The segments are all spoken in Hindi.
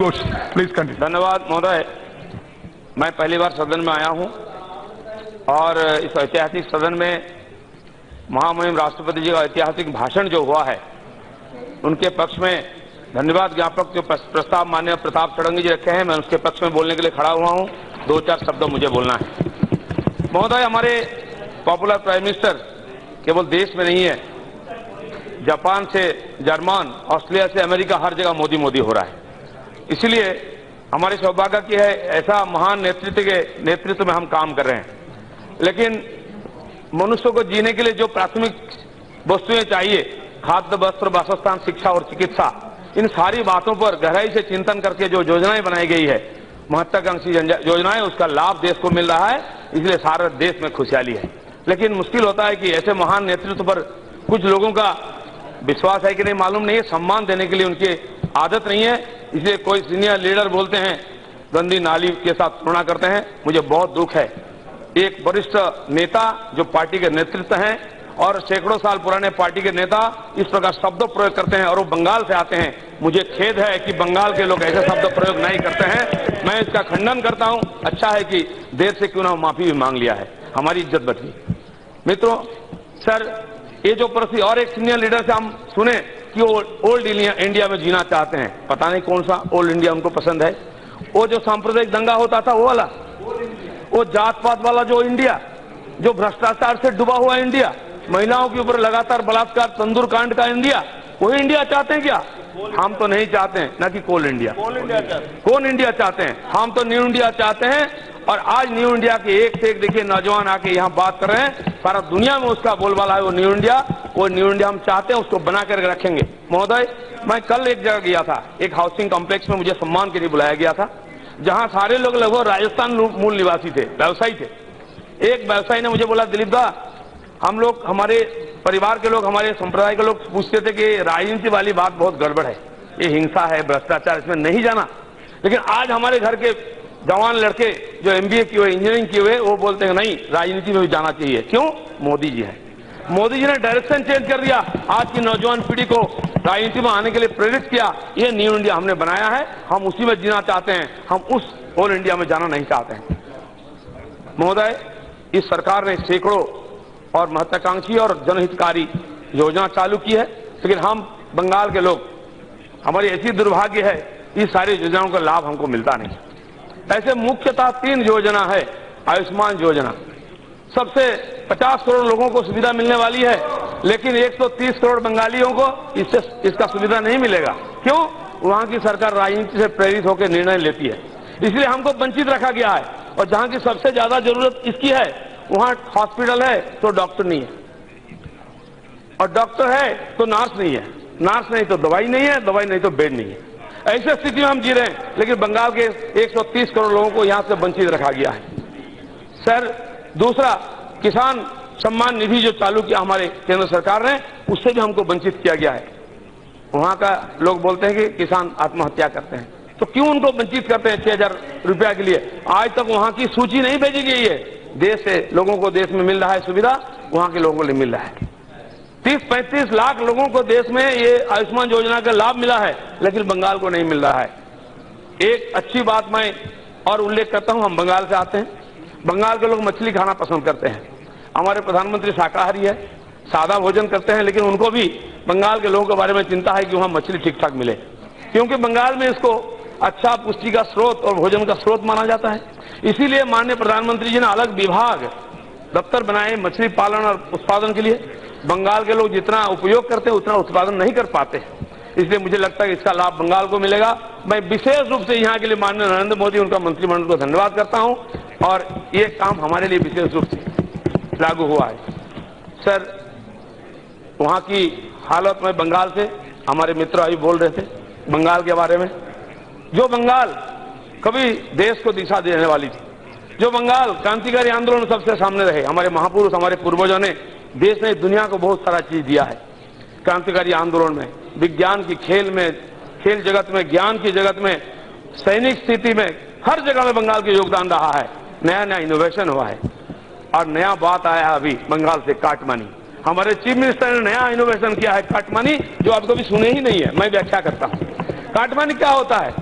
Please continue. धन्यवाद महोदय। मैं पहली बार सदन में आया हूं और इस ऐतिहासिक सदन में महामहिम राष्ट्रपति जी का ऐतिहासिक भाषण जो हुआ है उनके पक्ष में धन्यवाद ज्ञापक जो प्रस्ताव माननीय प्रताप षडंगी जी रखे हैं, मैं उसके पक्ष में बोलने के लिए खड़ा हुआ हूं। दो चार शब्द मुझे बोलना है। महोदय, हमारे पॉपुलर प्राइम मिनिस्टर केवल देश में नहीं है, जापान से जर्मन, ऑस्ट्रेलिया से अमेरिका, हर जगह मोदी मोदी हो रहा है। इसलिए हमारे सौभाग्य की है ऐसा महान नेतृत्व में हम काम कर रहे हैं। लेकिन मनुष्य को जीने के लिए जो प्राथमिक वस्तुएं चाहिए, खाद्य, वस्त्र, वासस्थान, शिक्षा और चिकित्सा, इन सारी बातों पर गहराई से चिंतन करके जो योजनाएं बनाई गई है, महत्वाकांक्षी योजनाएं, उसका लाभ देश को मिल रहा है। इसलिए सारे देश में खुशहाली है। लेकिन मुश्किल होता है कि ऐसे महान नेतृत्व पर कुछ लोगों का विश्वास है कि नहीं मालूम नहीं है, सम्मान देने के लिए उनकी आदत नहीं है। इसलिए कोई सीनियर लीडर बोलते हैं गंदी नाली के साथ तुलना करते हैं। मुझे बहुत दुख है, एक वरिष्ठ नेता जो पार्टी के नेतृत्व हैं और सैकड़ों साल पुराने पार्टी के नेता इस प्रकार शब्द प्रयोग करते हैं और वो बंगाल से आते हैं। मुझे खेद है कि बंगाल के लोग ऐसे शब्द प्रयोग नहीं करते हैं। मैं इसका खंडन करता हूं। अच्छा है कि देर से क्यों ना माफी भी मांग लिया है, हमारी इज्जत बची। मित्रों, सर, ये जो परिस्थिति, और एक सीनियर लीडर से हम सुने कि वो ओल्ड इंडिया में जीना चाहते हैं। पता नहीं कौन सा ओल्ड इंडिया उनको पसंद है। वो जो सांप्रदायिक दंगा होता था वो वाला, वो जात पात वाला जो इंडिया, जो भ्रष्टाचार से डूबा हुआ इंडिया, महिलाओं के ऊपर लगातार बलात्कार, तंदूर कांड का इंडिया, वही इंडिया चाहते हैं क्या? हम तो नहीं चाहते हैं, ना कि कोल इंडिया। कौन इंडिया चाहते हैं? हम तो न्यू इंडिया चाहते हैं। और आज न्यू इंडिया के एक से एक देखिए नौजवान आके यहाँ बात कर रहे हैं। सारा दुनिया में उसका बोलबाला है वो न्यू इंडिया। वो न्यू इंडिया हम चाहते हैं, उसको बना कर रखेंगे। महोदय, मैं कल एक जगह गया था, एक हाउसिंग कॉम्प्लेक्स में मुझे सम्मान के लिए बुलाया गया था, जहां सारे लोग लगभग राजस्थान मूल निवासी थे, व्यवसायी थे। एक व्यवसायी ने मुझे बोला, दिलीप दा, हम लोग, हमारे परिवार के लोग, हमारे संप्रदाय के लोग पूछते थे कि राजनीति वाली बात बहुत गड़बड़ है, ये हिंसा है, भ्रष्टाचार, इसमें नहीं जाना। लेकिन आज हमारे घर के जवान लड़के जो MBA किए हुए, इंजीनियरिंग किए हुए, वो बोलते हैं नहीं, राजनीति में भी जाना चाहिए। क्यों? मोदी जी है। मोदी जी ने डायरेक्शन चेंज कर दिया, आज की नौजवान पीढ़ी को राजनीति में आने के लिए प्रेरित किया। ये न्यू इंडिया हमने बनाया है, हम उसी में जीना चाहते हैं, हम उस ओल्ड इंडिया में जाना नहीं चाहते हैं। महोदय, इस सरकार ने सैकड़ों और महत्वाकांक्षी और जनहितकारी योजना चालू की है, लेकिन हम बंगाल के लोग, हमारी ऐसी दुर्भाग्य है, इस सारी योजनाओं का लाभ हमको मिलता नहीं। ऐसे मुख्यतः 3 योजना है। आयुष्मान योजना, सबसे 50 करोड़ लोगों को सुविधा मिलने वाली है, लेकिन 130 करोड़ बंगालियों को इसका सुविधा नहीं मिलेगा। क्यों? वहां की सरकार राजनीति से प्रेरित होकर निर्णय लेती है, इसलिए हमको वंचित रखा गया है। और जहां की सबसे ज्यादा जरूरत इसकी है, वहां हॉस्पिटल है तो डॉक्टर नहीं है, और डॉक्टर है तो नर्स नहीं है, नर्स नहीं तो दवाई नहीं है, दवाई नहीं तो बेड नहीं है। ऐसी स्थिति में हम जी रहे हैं। लेकिन बंगाल के 130 करोड़ लोगों को यहां से वंचित रखा गया है। सर, दूसरा, किसान सम्मान निधि जो चालू किया हमारे केंद्र सरकार ने, उससे भी हमको वंचित किया गया है। वहां का लोग बोलते हैं कि किसान आत्महत्या करते हैं, तो क्यों उनको वंचित करते हैं 6,000 रुपया के लिए? आज तक वहां की सूची नहीं भेजी गई है। देश से लोगों को देश में मिल रहा है सुविधा, वहां के लोगों को मिल रहा है। 30-35 लाख लोगों को देश में ये आयुष्मान योजना का लाभ मिला है, लेकिन बंगाल को नहीं मिल रहा है। एक अच्छी बात मैं और उल्लेख करता हूं, हम बंगाल से आते हैं। बंगाल के लोग मछली खाना पसंद करते हैं। हमारे प्रधानमंत्री शाकाहारी है, सादा भोजन करते हैं, लेकिन उनको भी बंगाल के लोगों के बारे में चिंता है कि वहां मछली ठीक ठाक मिले, क्योंकि बंगाल में इसको अच्छा पुष्टि का स्रोत और भोजन का स्रोत माना जाता है। इसीलिए माननीय प्रधानमंत्री जी ने अलग विभाग, दफ्तर बनाए मछली पालन और उत्पादन के लिए। बंगाल के लोग जितना उपयोग करते हैं उतना उत्पादन नहीं कर पाते, इसलिए मुझे लगता है कि इसका लाभ बंगाल को मिलेगा। मैं विशेष रूप से यहाँ के लिए माननीय नरेंद्र मोदी, उनका मंत्रिमंडल को धन्यवाद करता हूँ, और ये काम हमारे लिए विशेष रूप से लागू हुआ है। सर, वहाँ की हालत में, बंगाल से हमारे मित्र अभी बोल रहे थे बंगाल के बारे में, जो बंगाल कभी देश को दिशा देने वाली थी, जो बंगाल क्रांतिकारी आंदोलन सबसे सामने रहे, हमारे महापुरुष, हमारे पूर्वजों ने देश ने, दुनिया को बहुत सारा चीज दिया है। क्रांतिकारी आंदोलन में, विज्ञान की खेल में, खेल जगत में, ज्ञान की जगत में, सैनिक स्थिति में, हर जगह में बंगाल का योगदान रहा है। नया नया इनोवेशन हुआ है, और नया बात आया अभी बंगाल से, काटमानी। हमारे चीफ मिनिस्टर ने नया इनोवेशन किया है, काटमानी, जो आप कभी सुने ही नहीं है। मैं व्याख्या करता हूं, काटमानी क्या होता है।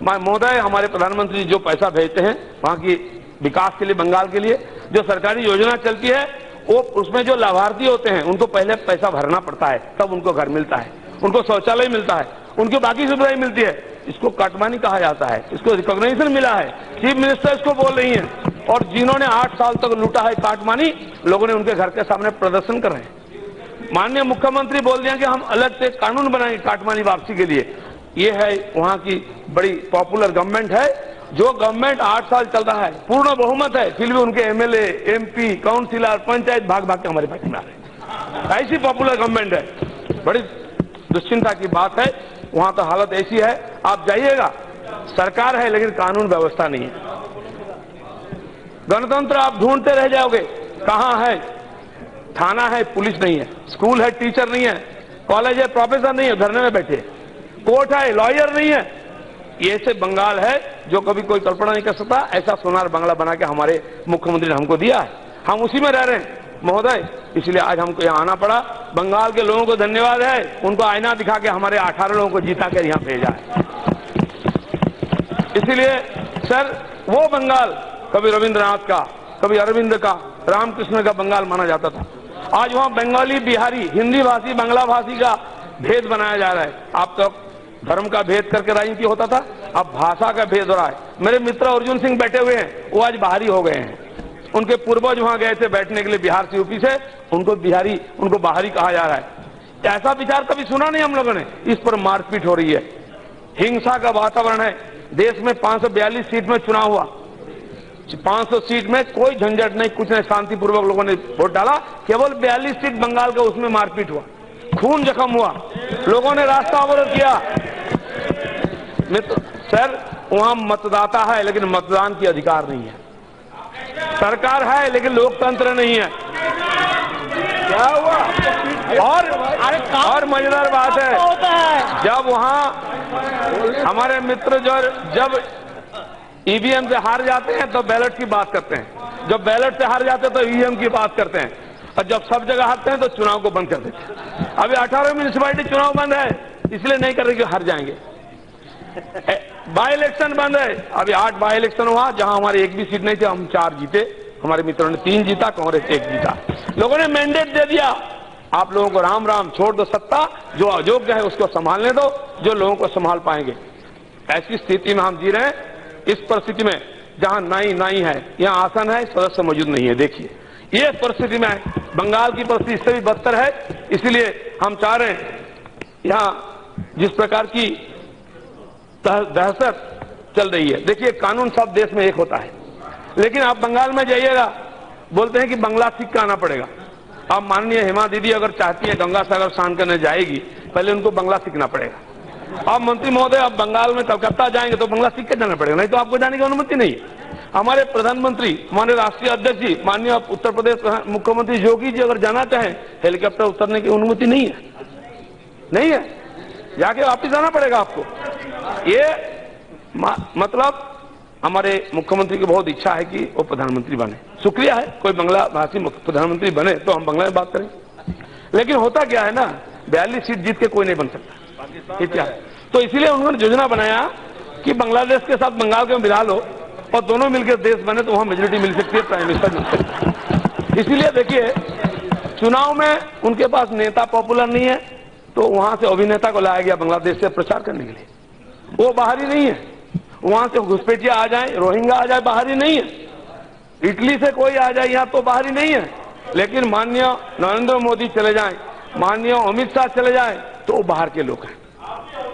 महोदय, हमारे प्रधानमंत्री जो पैसा भेजते हैं वहां की विकास के लिए, बंगाल के लिए जो सरकारी योजना चलती है, वो उसमें जो लाभार्थी होते हैं उनको पहले पैसा भरना पड़ता है, तब उनको घर मिलता है, उनको शौचालय मिलता है, उनकी बाकी सुविधाएं मिलती है। इसको काटमानी कहा जाता है, इसको रिकॉग्निशन मिला है, चीफ मिनिस्टर इसको बोल रही हैं। और जिन्होंने 8 साल तक लूटा है काटमानी, लोगों ने उनके घर के सामने प्रदर्शन कर रहे हैं। माननीय मुख्यमंत्री बोल दिया कि हम अलग से कानून बनाएंगे काटमानी वापसी के लिए। ये है वहां की बड़ी पॉपुलर गवर्नमेंट है, जो गवर्नमेंट 8 साल चल रहा है, पूर्ण बहुमत है, फिर भी उनके एमएलए, एमपी, काउंसिलर, पंचायत भाग भाग के हमारे पार्टी में आ रहे हैं। ऐसी पॉपुलर गवर्नमेंट है, बड़ी दुश्चिंता की बात है। वहां तो हालत ऐसी है, आप जाइएगा, सरकार है लेकिन कानून व्यवस्था नहीं है। गणतंत्र आप ढूंढते रह जाओगे, कहां है? थाना है, पुलिस नहीं है, स्कूल है, टीचर नहीं है, कॉलेज है, प्रोफेसर नहीं है, धरने में बैठे, कोर्ट है, लॉयर नहीं है। ये से बंगाल है जो कभी कोई कल्पना नहीं कर सकता। ऐसा सोनार बंगला बना के हमारे मुख्यमंत्री ने हमको दिया है, हम उसी में रह रहे हैं महोदय, इसलिए आज हमको यहाँ आना पड़ा। बंगाल के लोगों को धन्यवाद है, उनको आईना दिखा के हमारे 18 लोगों को जीता कर यहाँ भेजा है। इसलिए सर, वो बंगाल कभी रविंद्रनाथ का, कभी अरविंद का, रामकृष्ण का बंगाल माना जाता था, आज वहां बंगाली, बिहारी, हिंदी भाषी, बांग्ला भाषी का भेद बनाया जा रहा है। आप तो धर्म का भेद करके राजनीति होता था, अब भाषा का भेद हो रहा है। मेरे मित्र अर्जुन सिंह बैठे हुए हैं, वो आज बाहरी हो गए हैं। उनके पूर्वज वहां गए थे बैठने के लिए बिहार से, यूपी से, उनको बिहारी, उनको बाहरी कहा जा रहा है। ऐसा विचार कभी सुना नहीं हम लोगों ने। इस पर मारपीट हो रही है, हिंसा का वातावरण है। देश में 542 सीट में चुनाव हुआ, 500 सीट में कोई झंझट नहीं, कुछ नहीं, शांतिपूर्वक लोगों ने वोट डाला। केवल 42 सीट बंगाल का, उसमें मारपीट हुआ, खून जख्म हुआ, लोगों ने रास्ता अवरोध किया। सर, वहां मतदाता है लेकिन मतदान की अधिकार नहीं है, सरकार है लेकिन लोकतंत्र नहीं है। क्या हुआ? और मजेदार बात है, जब वहां हमारे मित्र जब ईवीएम से हार जाते हैं तो बैलेट की बात करते हैं, जब बैलेट से हार जाते हैं तो ईवीएम की बात करते हैं, और जब सब जगह हारते हैं तो चुनाव को बंद कर देते हैं। अभी 18 म्यूनिसिपैलिटी चुनाव बंद है, इसलिए नहीं कर रहे कि हार जाएंगे। बाई इलेक्शन बंद है, अभी 8 बाई इलेक्शन हुआ, जहां हमारे एक भी सीट नहीं थे, हम 4 जीते, हमारे मित्रों ने 3 जीता, कांग्रेस 1 जीता। लोगों ने मैंडेट दे दिया, आप लोगों को राम राम, छोड़ दो सत्ता, जो अयोग्य है उसको संभालने दो, जो लोगों को संभाल पाएंगे। ऐसी स्थिति में हम जी रहे हैं। इस परिस्थिति में जहां नाई है, यहाँ आसन है, सदस्य मौजूद नहीं है। देखिए ये परिस्थिति में बंगाल की परिस्थिति इससे भी बदतर है। इसलिए हम चाह रहे हैं, यहाँ जिस प्रकार की दहशत चल रही है, देखिए कानून सब देश में एक होता है, लेकिन आप बंगाल में जाइएगा, बोलते हैं कि बंगला सीख कर आना पड़ेगा। अब माननीय हेमा दीदी अगर चाहती है गंगा सागर स्नान करने जाएगी, पहले उनको बंगला सीखना पड़ेगा। अब मंत्री महोदय, आप बंगाल में कलकत्ता जाएंगे तो बंगला सीख कर जाना पड़ेगा, नहीं तो आपको जाने की अनुमति नहीं है। हमारे प्रधानमंत्री, हमारे राष्ट्रीय अध्यक्ष जी, माननीय उत्तर प्रदेश मुख्यमंत्री योगी जी अगर जाना चाहें, हेलीकॉप्टर उतरने की अनुमति नहीं है, जाके वापिस आना पड़ेगा आपको। ये मतलब हमारे मुख्यमंत्री की बहुत इच्छा है कि वो प्रधानमंत्री बने, शुक्रिया है, कोई बंगला भाषी प्रधानमंत्री बने तो हम बंगला में बात करें। लेकिन होता क्या है ना, 42 सीट जीत के कोई नहीं बन सकता, क्या? तो इसीलिए उन्होंने योजना बनाया कि बांग्लादेश के साथ बंगाल को मिला लो और दोनों मिलकर देश बने तो वहां मेजोरिटी मिल सकती है, प्राइम मिनिस्टर मिल सकता है। इसीलिए देखिए, चुनाव में उनके पास नेता पॉपुलर नहीं है, तो वहां से अभिनेता को लाया गया बांग्लादेश से प्रचार करने के लिए। वो बाहरी नहीं है, वहां से घुसपैठिया आ जाए, रोहिंग्या आ जाए, बाहरी नहीं है। इटली से कोई आ जाए यहाँ तो बाहरी नहीं है। लेकिन माननीय नरेंद्र मोदी चले जाएं, माननीय अमित शाह चले जाएं, तो वो बाहर के लोग हैं।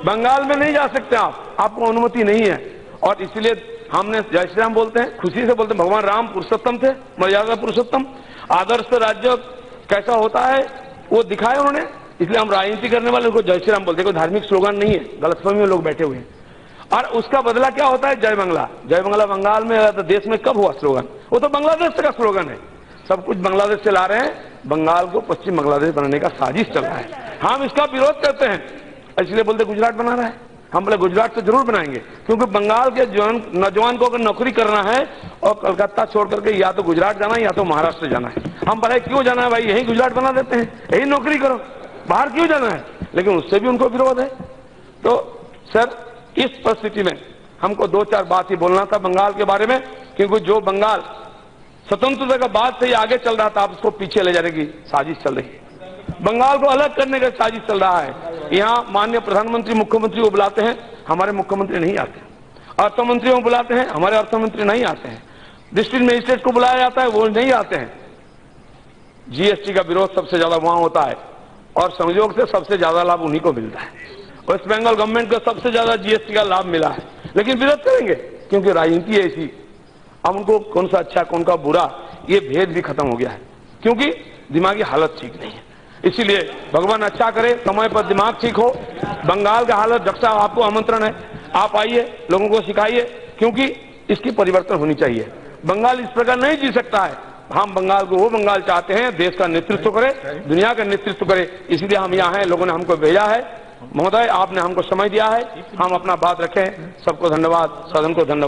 बंगाल में नहीं जा सकते आप, आपको अनुमति नहीं है। और इसलिए हमने जय श्री राम बोलते हैं, खुशी से बोलते हैं। भगवान राम पुरुषोत्तम थे, मर्यादा पुरुषोत्तम। आदर्श राज्य कैसा होता है वो दिखाए उन्होंने, इसलिए हम राजनीति करने वाले उनको जय श्री राम बोलते हैं। कोई धार्मिक स्लोगन नहीं है, गलतफहमी में लोग बैठे हुए हैं। और उसका बदला क्या होता है? जय बांग्ला। जय बांग्ला बंगाल में, तो देश में कब हुआ स्लोगन? वो तो बांग्लादेश का स्लोगन है। सब कुछ बांग्लादेश से ला रहे हैं, बंगाल को पश्चिम बांग्लादेश बनाने का साजिश चल रहा है। हम इसका विरोध करते हैं, इसलिए बोलते गुजरात बना रहा है। हम बोले गुजरात तो जरूर बनाएंगे, क्योंकि बंगाल के नौजवान को अगर नौकरी करना है और कलकत्ता छोड़ करके या तो गुजरात जाना है या तो महाराष्ट्र जाना है। हम बोले क्यों जाना है भाई, यही गुजरात बना देते हैं, यही नौकरी करो, बाहर क्यों जाना है? लेकिन उससे भी उनको विरोध है। तो सर, इस परिस्थिति में हमको 2-4 बात ही बोलना था बंगाल के बारे में, क्योंकि जो बंगाल स्वतंत्रता का बाद से ही आगे चल रहा था, अब उसको पीछे ले जाने की साजिश चल रही है। बंगाल को अलग करने का साजिश चल रहा है। यहाँ माननीय प्रधानमंत्री मुख्यमंत्री को बुलाते हैं, हमारे मुख्यमंत्री नहीं आते। अर्थमंत्री को बुलाते हैं, हमारे अर्थमंत्री नहीं आते हैं। डिस्ट्रिक्ट मजिस्ट्रेट को बुलाया जाता है, वो नहीं आते हैं। जीएसटी का विरोध सबसे ज्यादा वहां होता है और संयोग से सबसे ज्यादा लाभ उन्हीं को मिलता है। वेस्ट बंगाल गवर्नमेंट को सबसे ज्यादा जीएसटी का लाभ मिला है, लेकिन विरोध करेंगे क्योंकि राजनीति ऐसी। अब उनको कौन सा अच्छा कौन का बुरा, ये भेद भी खत्म हो गया है, क्योंकि दिमागी हालत ठीक नहीं है। इसीलिए भगवान अच्छा करे, समय पर दिमाग ठीक हो। बंगाल का हालत, डॉक्टर साहब आपको आमंत्रण है, आप आइए, लोगों को सिखाइए, क्योंकि इसकी परिवर्तन होनी चाहिए। बंगाल इस प्रकार नहीं जी सकता है। हम बंगाल को वो बंगाल चाहते हैं, देश का नेतृत्व करे, दुनिया का नेतृत्व करे, इसलिए हम यहाँ हैं, लोगों ने हमको भेजा है। महोदय, आपने हमको समय दिया है, हम अपना बात रखें। सबको धन्यवाद, सदन को धन्यवाद।